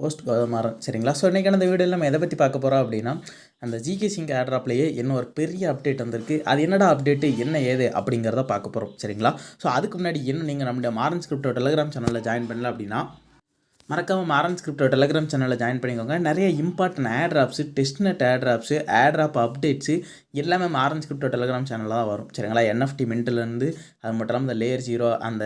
Host Maran சரிங்களா. So இன்றைக்கான இந்த வீடியோவில் நம்ம எதை பற்றி பார்க்க போகிறோம் அப்படின்னா, அந்த Zksync Airdropலேயே இன்னும் ஒரு பெரிய அப்டேட் வந்திருக்கு. அது என்னடா அப்டேட்டு, என்ன ஏது அப்படிங்கிறத பார்க்க போகிறோம் சரிங்களா. ஸோ அதுக்கு முன்னாடி இன்னும் நீங்கள் நம்மளுடைய மாறன் கிரிப்டோ டெலிகிராம் சேனலில் ஜாயின் பண்ணல அப்படின்னா மறக்காமல் மாறன் கிரிப்டோ டெலிகிராம் சேனலில் ஜாயின் பண்ணிக்கோங்க. நிறைய இம்பார்ட்டன்ட் ஏர்ட்ராப்ஸு, டெஸ்ட்நெட் ஏர்ட்ராப்ஸு, ஏர்ட்ராப் அப்டேட்ஸு எல்லாமே மாறன் கிரிப்டோ டெலிகிராம் சேனலில் தான் வரும் சரிங்களா. NFT மின்ட்லேருந்து அது மட்டும் இல்லாமல் இந்த லேயர் 0 அந்த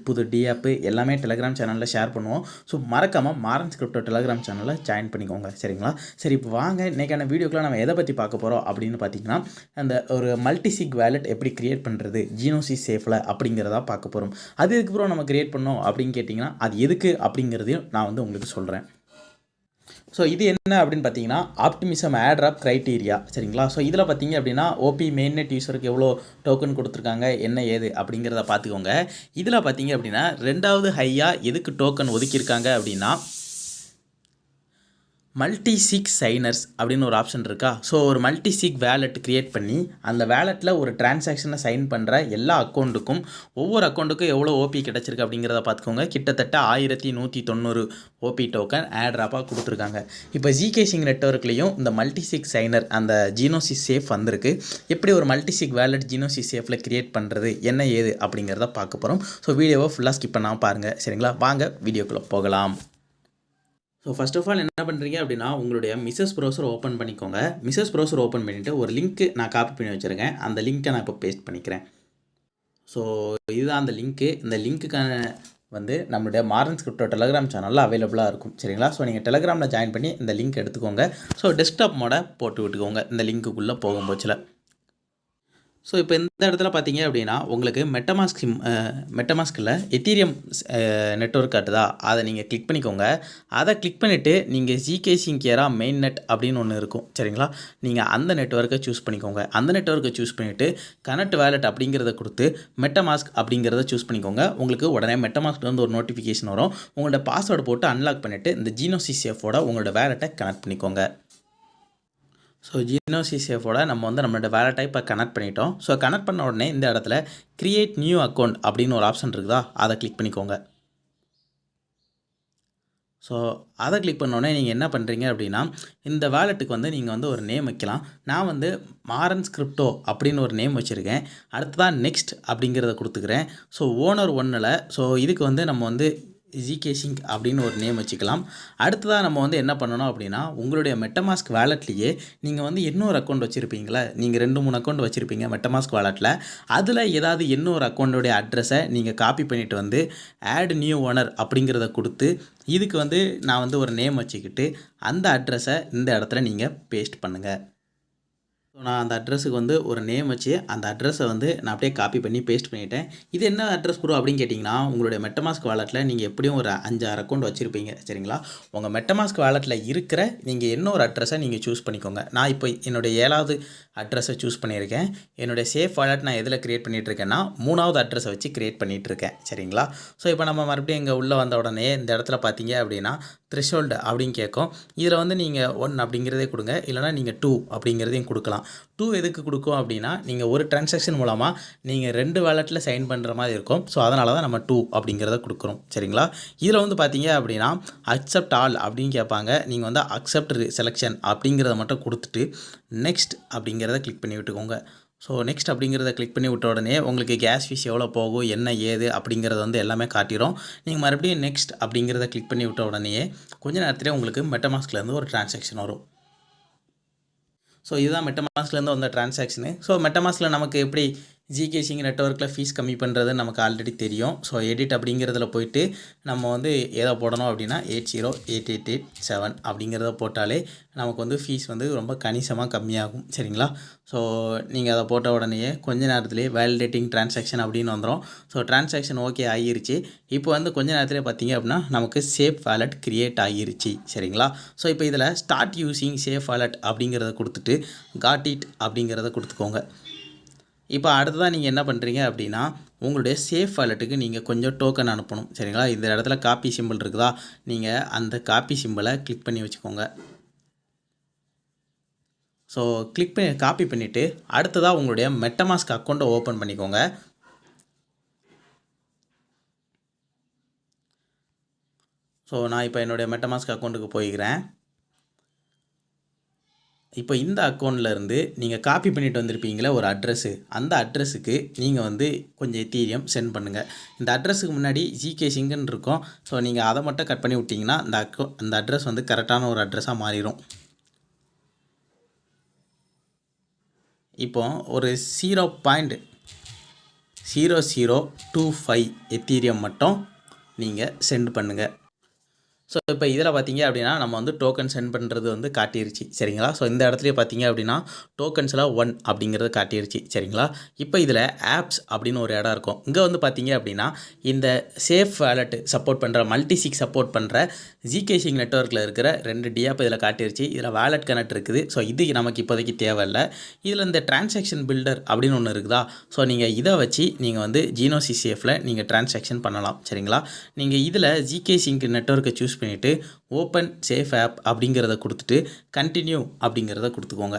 புது டிஆப்பு எல்லாமே டெலிகிராம் சேனலில் ஷேர் பண்ணுவோம். ஸோ மறக்காமல் மாறன் கிரிப்டோ டெலிகிராம் சேனலில் ஜாயின் பண்ணிக்கோங்க சரிங்களா. சரி, இப்போ வாங்க இன்றைக்கான வீடியோக்கெலாம் நம்ம எதை பற்றி பார்க்க போகிறோம் அப்படின்னு பார்த்தீங்கன்னா, அந்த ஒரு மல்டிசிக் வேலெட் எப்படி க்ரியேட் பண்ணுறது ஜீனோசி சேஃபில் அப்படிங்கிறதா பார்க்க போகிறோம். அது எதுக்கப்புறம் நம்ம க்ரியேட் பண்ணோம் அப்படின்னு கேட்டிங்கன்னா, அது எதுக்கு அப்படிங்கிறதையும் நான் வந்து உங்களுக்கு சொல்கிறேன். ஸோ இது என்ன அப்படின்னு பார்த்தீங்கன்னா, ஆப்டிமிசம் ஏர்ட்ராப் க்ரைட்டீரியா சரிங்களா. ஸோ இதில் பார்த்தீங்க அப்படின்னா ஓபி மெயின்நெட் யூஸருக்கு எவ்வளோ டோக்கன் கொடுத்துருக்காங்க, என்ன ஏது அப்படிங்கிறத பார்த்துக்கோங்க. இதில் பார்த்தீங்க அப்படின்னா ரெண்டாவது ஹையாக எதுக்கு டோக்கன் ஒதுக்கியிருக்காங்க அப்படின்னா, மல்டிசிக் சைனர்ஸ் அப்படின்னு ஒரு ஆப்ஷன் இருக்கா. ஸோ ஒரு மல்டிசிக் வேலெட் க்ரியேட் பண்ணி அந்த வேலெட்டில் ஒரு டிரான்சாக்ஷனை சைன் பண்ணுற எல்லா அக்கௌண்ட்டுக்கும் ஒவ்வொரு அக்கௌண்ட்டுக்கும் எவ்வளோ ஓபி கிடச்சிருக்கு அப்படிங்கிறத பார்த்துக்கோங்க. கிட்டத்தட்ட 1190 ஓபி டோக்கன் ஏர்ட்ராப்பாக கொடுத்துருக்காங்க. இப்போ Zksync நெட்வொர்க்லேயும் இந்த மல்டிசிக் சைனர் அந்த ஜீனோசி சேஃப் வந்திருக்கு. எப்படி ஒரு மல்டிசிக் வேலெட் ஜீனோசி சேஃபில் க்ரியேட் பண்ணுறது, என்ன ஏது அப்படிங்கிறத பார்க்க போகிறோம். ஸோ வீடியோவை ஃபுல்லாக ஸ்கிப் பண்ணாமல் பாருங்கள் சரிங்களா. வாங்க வீடியோக்குள்ளே போகலாம். ஸோ ஃபர்ஸ்ட் ஆஃப் ஆல் என்ன பண்ணுறீங்க அப்படின்னா, உங்களுடைய மிஸ்ஸஸ் ப்ரௌசர் ஓப்பன் பண்ணிக்கோங்க. மிஸ்ஸஸ் ப்ரௌசர் ஓப்பன் பண்ணிவிட்டு ஒரு லிங்க்கு நான் காப்பி பண்ணி வச்சுருக்கேன். அந்த லிங்க்கை நான் இப்போ பேஸ்ட் பண்ணிக்கிறேன். ஸோ இதுதான் அந்த லிங்க்கு. இந்த லிங்க்குக்கான வந்து நம்மளுடைய மாறன் கிரிப்டோ டெலிகிராம் சேனலில் அவைலபிளாக இருக்கும் சரிங்களா. ஸோ நீங்கள் டெலிகிராமில் ஜாயின் பண்ணி இந்த லிங்க் எடுத்துக்கோங்க. ஸோ டெஸ்க்டாப் மோட போட்டு விட்டுக்கோங்க இந்த லிங்க்குள்ளே போகும்போச்சில். ஸோ இப்போ இந்த இடத்துல பார்த்தீங்க அப்படின்னா உங்களுக்கு மெட்டமாஸ்கில் எத்தீரியம் நெட்வொர்க் காட்டுதா, அதை நீங்கள் கிளிக் பண்ணிக்கோங்க. அதை கிளிக் பண்ணிவிட்டு நீங்கள் Zksync மெயின் நெட் அப்படின்னு ஒன்று இருக்கும் சரிங்களா. நீங்கள் அந்த நெட்வொர்க்கை சூஸ் பண்ணிக்கோங்க. அந்த நெட்வொர்க்கை சூஸ் பண்ணிவிட்டு கனெக்ட் வேலெட் அப்படிங்கிறத கொடுத்து மெட்டமாஸ்க் அப்படிங்கிறத சூஸ் பண்ணிக்கோங்க. உங்களுக்கு உடனே மெட்டமாஸ்க் வந்து ஒரு நோட்டிஃபிகேஷன் வரும். உங்களோட பாஸ்வேர்டு போட்டு அன்லாக் பண்ணிவிட்டு இந்த ஜீனோசி சேஃபோட உங்களோட வேலெட்டை கனெக்ட் பண்ணிக்கோங்க. ஸோ ஜீனோசி சேஃபோட நம்ம வந்து நம்மளோட வேலெட்டை இப்போ கனெக்ட் பண்ணிட்டோம். ஸோ கனெக்ட் பண்ண உடனே இந்த இடத்துல கிரியேட் நியூ அக்கௌண்ட் அப்படின்னு ஒரு ஆப்ஷன் இருக்குதா, அதை கிளிக் பண்ணிக்கோங்க. ஸோ அதை கிளிக் பண்ணோடனே நீங்கள் என்ன பண்ணுறீங்க அப்படின்னா, இந்த வேலெட்டுக்கு வந்து நீங்கள் வந்து ஒரு நேம் வைக்கலாம். நான் வந்து மாறன் கிரிப்டோ அப்படின்னு ஒரு நேம் வச்சுருக்கேன். அடுத்ததான் நெக்ஸ்ட் அப்படிங்கிறத கொடுத்துக்கிறேன். ஸோ ஓனர் 1ல் ஸோ இதுக்கு வந்து நம்ம வந்து Zksync அப்படின்னு ஒரு நேம் வச்சுக்கலாம். அடுத்ததாக நம்ம வந்து என்ன பண்ணணும் அப்படின்னா, உங்களுடைய மெட்டமாஸ்க் வேலெட்லேயே நீங்கள் வந்து இன்னொரு அக்கௌண்ட் வச்சுருப்பீங்களா, நீங்கள் 2-3 அக்கௌண்ட் வச்சுருப்பீங்க மெட்டமாஸ்க் வேலெட்டில். அதில் ஏதாவது இன்னொரு அக்கௌண்ட்டோடைய அட்ரஸை நீங்கள் காப்பி பண்ணிவிட்டு வந்து ஆட் நியூ ஓனர் அப்படிங்கிறத கொடுத்து இதுக்கு வந்து நான் வந்து ஒரு நேம் வச்சுக்கிட்டு அந்த அட்ரஸை இந்த இடத்துல நீங்கள் பேஸ்ட் பண்ணுங்கள். ஸோ நான் அந்த அட்ரஸுக்கு வந்து ஒரு நேம் வச்சு அந்த அட்ரஸை வந்து நான் அப்படியே காப்பி பண்ணி பேஸ்ட் பண்ணிவிட்டேன். இது என்ன அட்ரஸ் ப்ரோ அப்படின்னு கேட்டிங்கன்னா, உங்களுடைய மெட்டமாஸ்க் வாலெட்டில் நீங்கள் எப்படியும் ஒரு 5-6 அக்கௌண்ட் வச்சுருப்பீங்க சரிங்களா. உங்கள் மெட்டமாஸ்க் வாலெட்டில் இருக்கிற நீங்கள் இன்னொரு அட்ரஸை நீங்கள் சூஸ் பண்ணிக்கோங்க. நான் இப்போ என்னுடைய 7வது அட்ரஸை சூஸ் பண்ணியிருக்கேன். என்னுடைய சேஃப் வாலெட் நான் எதில் க்ரியேட் பண்ணிகிட்ருக்கேன்னா 3வது அட்ரஸை வச்சு க்ரியேட் பண்ணிகிட்ருக்கேன் சரிங்களா. ஸோ இப்போ நம்ம மறுபடியும் இங்கே உள்ளே வந்த உடனே இந்த இடத்துல பார்த்தீங்க அப்படின்னா த்ரெஷோல்டு அப்படின்னு கேட்கும். இதில் வந்து நீங்கள் 1 அப்படிங்கிறதே கொடுங்க, இல்லைனா நீங்கள் 2 அப்படிங்கிறதையும் கொடுக்கலாம். 2 எதுக்கு கொடுக்கும் அப்படின்னா, நீங்கள் ஒரு டிரான்சாக்ஷன் மூலமாக நீங்கள் 2 வேலெட்டில் சைன் பண்ணுற மாதிரி இருக்கும். ஸோ அதனால தான் நம்ம 2 அப்படிங்கிறத கொடுக்குறோம் சரிங்களா. இதில் வந்து பார்த்தீங்க அப்படின்னா அக்செப்ட் ஆல் அப்படின்னு கேட்பாங்க. நீங்கள் வந்து அக்செப்ட் செலெக்ஷன் அப்படிங்கிறத மட்டும் கொடுத்துட்டு நெக்ஸ்ட் அப்படிங்கிறத கிளிக் பண்ணி விட்டுக்கோங்க. ஸோ நெக்ஸ்ட் அப்படிங்கிறத கிளிக் பண்ணி விட்ட உடனே உங்களுக்கு கேஸ் ஃபீஸ் எவ்வளோ போகும், என்ன ஏது அப்படிங்கிறது வந்து எல்லாமே காட்டிடும். நீங்கள் மறுபடியும் நெக்ஸ்ட் அப்படிங்கிறத கிளிக் பண்ணி விட்ட உடனே கொஞ்ச நேரத்திலே உங்களுக்கு மெட்டமாஸ்க்லேருந்து ஒரு டிரான்சாக்ஷன் வரும். ஸோ இதுதான் மெட்டமாஸ்க்லேருந்து வந்த டிரான்சாக்ஷனு. ஸோ மெட்டமாஸ்கில் நமக்கு எப்படி Zksync நெட்வொர்க்கில் ஃபீஸ் கம்மி பண்ணுறது நமக்கு ஆல்ரெடி தெரியும். ஸோ எடிட் அப்படிங்கிறதுல போயிட்டு நம்ம வந்து எதை போடணும் அப்படின்னா 808887 அப்படிங்கிறத போட்டாலே நமக்கு வந்து ஃபீஸ் வந்து ரொம்ப கணிசமாக கம்மியாகும் சரிங்களா. ஸோ நீங்கள் அதை போட்ட உடனே கொஞ்ச நேரத்துலேயே வேலிடேட்டிங் டிரான்சாக்ஷன் அப்படின்னு வந்துடும். ஸோ டிரான்சாக்ஷன் ஓகே ஆகிருச்சு. இப்போ வந்து கொஞ்ச நேரத்திலே பார்த்தீங்க அப்படின்னா நமக்கு சேஃப் வேலெட் க்ரியேட் ஆகிருச்சு சரிங்களா. ஸோ இப்போ இதில் ஸ்டார்ட் யூஸிங் சேஃப் வேலெட் அப்படிங்கிறத கொடுத்துட்டு காட் இட் அப்படிங்கிறத கொடுத்துக்கோங்க. இப்போ அடுத்ததாக நீங்கள் என்ன பண்ணுறீங்க அப்படின்னா, உங்களுடைய சேஃப் வாலெட்டுக்கு நீங்கள் கொஞ்சம் டோக்கன் அனுப்பணும் சரிங்களா. இந்த இடத்துல காப்பி சிம்பிள் இருக்குதா, நீங்கள் அந்த காப்பி சிம்பிளை கிளிக் பண்ணி வச்சுக்கோங்க. ஸோ கிளிக் பண்ணி காப்பி பண்ணிவிட்டு அடுத்ததாக உங்களுடைய மெட்டமாஸ்க் அக்கௌண்ட்டை ஓப்பன் பண்ணிக்கோங்க. ஸோ நான் இப்போ என்னுடைய மெட்டமாஸ்க் அக்கௌண்ட்டுக்கு போய்க்கிறேன். இப்போ இந்த அக்கௌண்ட்லேருந்து நீங்கள் காப்பி பண்ணிட்டு வந்திருப்பீங்களே ஒரு அட்ரஸ்ஸு, அந்த அட்ரஸுக்கு நீங்கள் வந்து கொஞ்சம் எத்தீரியம் சென்ட் பண்ணுங்கள். இந்த அட்ரஸுக்கு முன்னாடி Zksync இருக்கும். ஸோ நீங்கள் அதை மட்டும் கட் பண்ணி விட்டிங்கன்னா அந்த அட்ரஸ் வந்து கரெக்டான ஒரு அட்ரஸாக மாறிடும். இப்போ ஒரு 0.0025 எத்தீரியம் மட்டும் நீங்கள் சென்ட் பண்ணுங்கள். ஸோ இப்போ இதில் பார்த்தீங்க அப்படின்னா நம்ம வந்து டோக்கன் சென்ட் பண்ணுறது வந்து காட்டிருச்சு சரிங்களா. ஸோ இந்த இடத்துலையே பார்த்தீங்க அப்படின்னா டோக்கன்ஸில் 1 அப்படிங்கிறது காட்டிருச்சு சரிங்களா. இப்போ இதில் ஆப்ஸ் அப்படின்னு ஒரு இடம் இருக்கும். இங்கே வந்து பார்த்தீங்க அப்படின்னா இந்த சேஃப் வேலட் சப்போர்ட் பண்ணுற மல்டிசிக் சப்போர்ட் பண்ணுற Zksync நெட்வொர்க்கில் இருக்கிற 2 டிஆப் இதில் காட்டிருச்சு. இதில் வேலட் கனெக்ட் இருக்குது. ஸோ இது நமக்கு இப்போதைக்கு தேவையில்லை. இதில் இந்த டிரான்சாக்ஷன் பில்டர் அப்படின்னு ஒன்று இருக்குதா. ஸோ நீங்கள் இதை வச்சு நீங்கள் வந்து ஜீனோசி சேஃபில் நீங்கள் டிரான்சாக்ஷன் பண்ணலாம் சரிங்களா. நீங்கள் இதில் Zksync நெட்வொர்க்கை சூஸ் பண்ணிவிட்டு ஓப்பன் சேஃப் ஆப் அப்படிங்கிறத கொடுத்துட்டு கண்டினியூ அப்படிங்கிறத கொடுத்துக்கோங்க.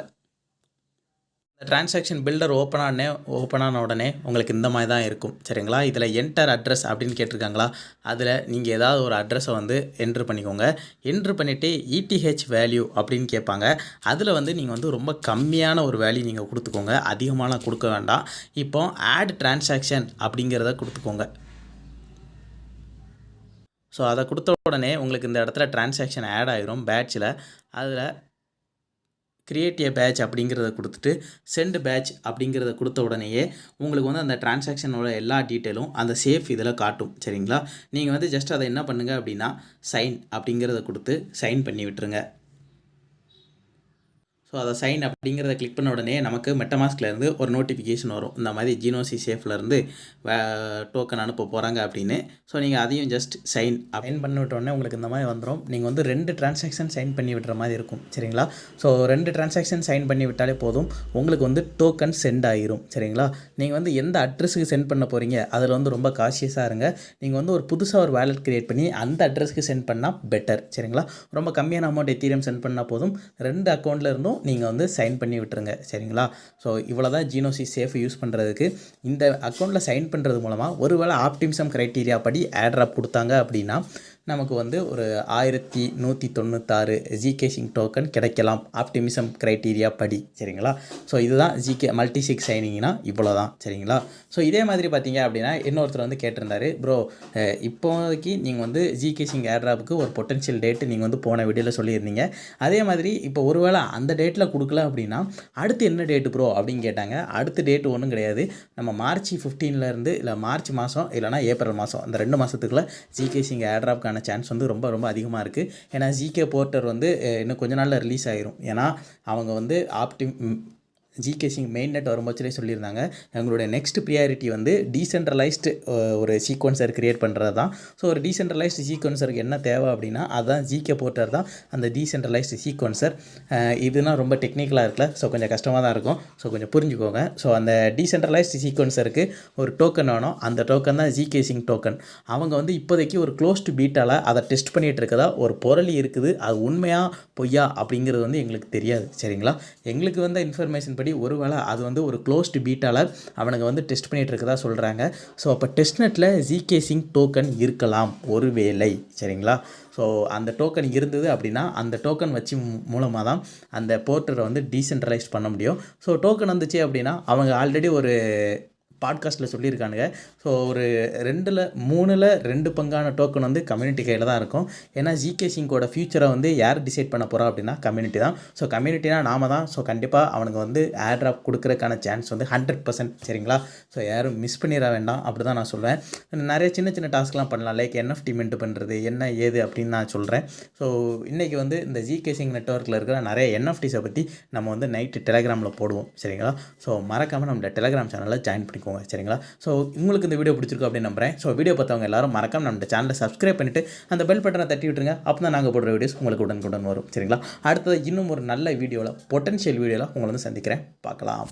இந்த டிரான்சாக்ஷன் பில்டர் ஓப்பன் ஆன உடனே உங்களுக்கு இந்த மாதிரி தான் இருக்கும் சரிங்களா. இதில் என்டர் அட்ரஸ் அப்படின்னு கேட்டிருக்காங்களா, அதில் நீங்கள் ஏதாவது ஒரு அட்ரஸை வந்து என்ட்ரு பண்ணிக்கோங்க. என்ட்ரு பண்ணிவிட்டு ETH வேல்யூ அப்படின்னு கேட்பாங்க. அதில் வந்து நீங்கள் வந்து ரொம்ப கம்மியான ஒரு வேல்யூ நீங்கள் கொடுத்துக்கோங்க, அதிகமான கொடுக்க வேண்டாம். இப்போ ஆட் டிரான்சாக்ஷன் அப்படிங்கிறத கொடுத்துக்கோங்க. ஸோ அதை கொடுத்த உடனே உங்களுக்கு இந்த இடத்துல டிரான்சாக்ஷன் ஆட் ஆகிரும் பேட்சில். அதில் கிரியேட் ஏ பேட்ச் அப்படிங்கிறத கொடுத்துட்டு சென்ட் பேட்ச் அப்படிங்கிறத கொடுத்த உடனேயே உங்களுக்கு வந்து அந்த டிரான்சாக்ஷனோட எல்லா டீட்டெயிலும் அந்த சேஃப் இதில் காட்டும் சரிங்களா. நீங்கள் வந்து ஜஸ்ட் அதை என்ன பண்ணுங்கள் அப்படின்னா சைன் அப்படிங்கிறத கொடுத்து சைன் பண்ணி விட்டுருங்க. ஸோ அதை சைன் அப்படிங்கிறத கிளிக் பண்ண உடனே நமக்கு மெட்டமாஸ்க்லேருந்து ஒரு நோட்டிஃபிகேஷன் வரும், இந்த மாதிரி ஜீனோசி சேஃப்லேருந்து டோக்கன் அனுப்ப போகிறாங்க அப்படின்னு. ஸோ நீங்கள் அதையும் ஜஸ்ட் சைன் பண்ணி விட்டோடனே உங்களுக்கு இந்த மாதிரி வந்துடும். நீங்கள் வந்து 2 டிரான்சாக்ஷன் சைன் பண்ணி விடுற மாதிரி இருக்கும் சரிங்களா. ஸோ 2 டிரான்சாக்ஷன் சைன் பண்ணி விட்டாலே போதும், உங்களுக்கு வந்து டோக்கன் சென்ட் ஆகிரும் சரிங்களா. நீங்கள் வந்து எந்த அட்ரஸுக்கு சென்ட் பண்ண போகிறீங்க அதில் வந்து ரொம்ப காஷியஸாக இருங்க. நீங்கள் வந்து ஒரு புதுசாக ஒரு வேலட் க்ரியேட் பண்ணி அந்த அட்ரஸ்க்கு சென்ட் பண்ணால் பெட்டர் சரிங்களா. ரொம்ப கம்மியான அமௌண்ட் எத்தீரியம் சென்ட் பண்ணால் போதும், 2 அக்கௌண்ட்டில் இருந்தும் நீங்கள் வந்து சைன் பண்ணி விட்டுருங்க சரிங்களா. ஸோ இவ்வளோ தான் ஜீனோசி சேஃப் யூஸ் பண்ணுறதுக்கு. இந்த அக்கௌண்ட்டில் சைன் பண்ணுறது மூலமாக ஒருவேளை ஆப்டிமிசம் க்ரைட்டீரியா படி ஏர்ட்ராப் கொடுத்தாங்க அப்படின்னா நமக்கு வந்து ஒரு 1196 Zksync டோக்கன் கிடைக்கலாம் ஆப்டிமிசம் க்ரைட்டீரியா படி சரிங்களா. ஸோ இதுதான் மல்டிசிக் சைனிங்னா இவ்வளோ தான் சரிங்களா. ஸோ இதே மாதிரி பார்த்தீங்க அப்படின்னா இன்னொருத்தர் வந்து கேட்டிருந்தாரு, ப்ரோ இப்போதைக்கு நீங்கள் வந்து Zksync ஏர்ட்ராப்புக்கு ஒரு பொட்டன்ஷியல் டேட்டு நீங்கள் வந்து போன வீடியோவில் சொல்லியிருந்தீங்க. அதே மாதிரி இப்போ ஒருவேளை அந்த டேட்டில் கொடுக்கல அப்படின்னா அடுத்து என்ன டேட்டு ப்ரோ அப்படின்னு கேட்டாங்க. அடுத்த டேட்டு ஒன்றும் கிடையாது, நம்ம மார்ச் 15 இல்லை மார்ச் மாதம் இல்லைனா ஏப்ரல் மாதம் அந்த 2 மாதத்துக்குள்ளே Zksync ஏர்ட்ராப்க்கான சான்ஸ் வந்து ரொம்ப ரொம்ப அதிகமாக இருக்குது. ஏன்னா Zk போர்ட்டர் வந்து இன்னும் கொஞ்ச நாளில் ரிலீஸ் ஆகிரும். ஏன்னா அவங்க வந்து Zksync மெயின் நெட் வரும்போதே சொல்லியிருந்தாங்க, எங்களுடைய நெக்ஸ்ட் ப்ரியாரிட்டி வந்து டீசென்ட்ரலைஸ்டு ஒரு சீக்வன்சர் க்ரியேட் பண்ணுறது தான். ஸோ ஒரு டீசென்ட்ரலைஸ்டு சீக்வன்சருக்கு என்ன தேவை அப்படின்னா அதுதான் Zk போர்ட்டர் தான் அந்த டீசென்ட்ரலைஸ்டு சீக்வன்சர். இதுனா ரொம்ப டெக்னிக்கலாக இருக்குல்ல, ஸோ கொஞ்சம் கஷ்டமாக தான் இருக்கும், ஸோ கொஞ்சம் புரிஞ்சுக்கோங்க. ஸோ அந்த டீசென்ட்ரலைஸ்டு சீக்வன்சருக்கு ஒரு டோக்கன் வேணும், அந்த டோக்கன் தான் Zksync டோக்கன். அவங்க வந்து இப்போதைக்கு ஒரு க்ளோஸ்டு பீட்டால் அதை டெஸ்ட் பண்ணிகிட்டு இருக்கதா ஒரு பொருளி இருக்குது. அது உண்மையா பொய்யா அப்படிங்கிறது வந்து எங்களுக்கு தெரியாது சரிங்களா. எங்களுக்கு வந்த இன்ஃபர்மேஷன் படி ஒருவேளை அது வந்து ஒரு க்ளோஸ்டு பீட்டால் அவனுங்க வந்து டெஸ்ட் பண்ணிகிட்டு இருக்கதா சொல்கிறாங்க. ஸோ அப்போ டெஸ்ட்நெட்டில் Zksync டோக்கன் இருக்கலாம் ஒருவேளை சரிங்களா. ஸோ அந்த டோக்கன் இருந்தது அப்படின்னா அந்த டோக்கன் வச்சு மூலமாக தான் அந்த போர்ட்டரை வந்து டீசென்ட்ரலைஸ் பண்ண முடியும். ஸோ டோக்கன் வந்துச்சு அப்படின்னா அவங்க ஆல்ரெடி ஒரு பாட்காஸ்ட்டில் சொல்லியிருக்கானுங்க. ஸோ ஒரு 3/2 பங்கான டோக்கன் வந்து கம்யூனிட்டி கையில் தான் இருக்கும். ஏன்னா Zksync ஃபியூச்சரை வந்து யார் டிசைட் பண்ண போகிறா அப்படின்னா கம்யூனிட்டி தான். ஸோ கம்யூனிட்டினா நாம தான். ஸோ கண்டிப்பாக அவனுக்கு வந்து ஏர்ட்ராப் கொடுக்குறதுக்கான சான்ஸ் வந்து 100% சரிங்களா. ஸோ யாரும் மிஸ் பண்ணிட வேண்டாம் அப்படி தான் நான் சொல்வேன். நிறைய சின்ன சின்ன டாஸ்க்லாம் பண்ணலாம், லைக் NFT மின்ட் பண்ணுறது என்ன ஏது அப்படின்னு நான் சொல்கிறேன். ஸோ இன்றைக்கி வந்து இந்த Zksync நெட்வொர்க்கில் இருக்கிற நிறைய NFTஸை பற்றி நம்ம வந்து நைட்டு டெலகிராமில் போடுவோம் சரிங்களா. ஸோ மறக்காமல் நம்ம டெலகிராம் சேனலில் ஜாயின் பண்ணிக்கோங்க சரிங்களா. ஸோ உங்களுக்கு இந்த வீடியோ பிடிச்சிருக்கும் அப்படின்னு நம்புறேன். ஸோ வீடியோ பார்த்தவங்க எல்லாரும் மறக்காம நம்ம சேனலை சப்ஸ்கிரைப் பண்ணிட்டு அந்த பெல் பட்டனை தட்டி விட்டுருங்க. அப்போ தான் நாங்கள் போடுற வீடியோஸ் உங்களுக்கு உடனுக்குடன் வரும் சரிங்களா. அடுத்தது இன்னும் ஒரு நல்ல வீடியோவில் பொட்டன்ஷியல் வீடியோவில் உங்களை வந்து சந்திக்கிறேன், பார்க்கலாம்.